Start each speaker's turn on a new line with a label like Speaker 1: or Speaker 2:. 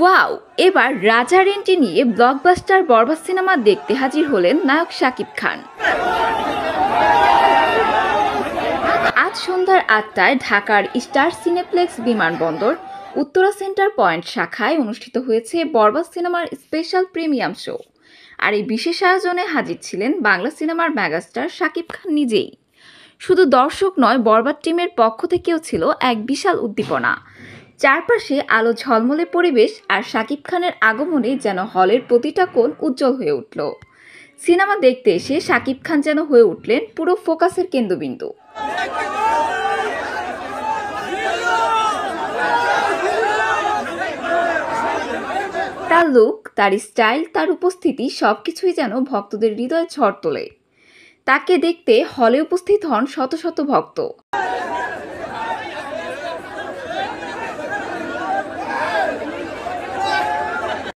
Speaker 1: Wow! এবার রাজা রেন্টি নিয়ে ব্লকবাস্টার বরবাদ সিনেমা দেখতে হাজির হলেন নায়ক শাকিব খান। আজ সন্ধ্যার ৮টায় ঢাকার স্টার সিনেপ্লেক্স বিমানবন্দর উত্তরা সেন্টার পয়েন্ট শাখায় অনুষ্ঠিত হয়েছে বরবাদ সিনেমার স্পেশাল প্রিমিয়াম শো। আর এই বিশেষ আয়োজনে হাজির ছিলেন বাংলা সিনেমার মেগাস্টার শাকিব খান নিজেই। শুধু দর্শক নয়, বরবাদ টিমের পক্ষ থেকেও ছিল এক বিশাল উদ্দীপনা। চারপাশে আলো ঝলমলে পরিবেশ আর শাকিব খানের আগমনে যেন হলের প্রতিটা কোণ উজ্জ্বল হয়ে উঠল। সিনেমা দেখতে এসে শাকিব খান যেন হয়ে উঠলেন পুরো ফোকাসের কেন্দ্রবিন্দু। তার লুক, তার স্টাইল, তার উপস্থিতি সবকিছুই যেন ভক্তদের হৃদয়ে ঝড় তোলে। তাকে দেখতে হলে উপস্থিত হন শত শত ভক্ত।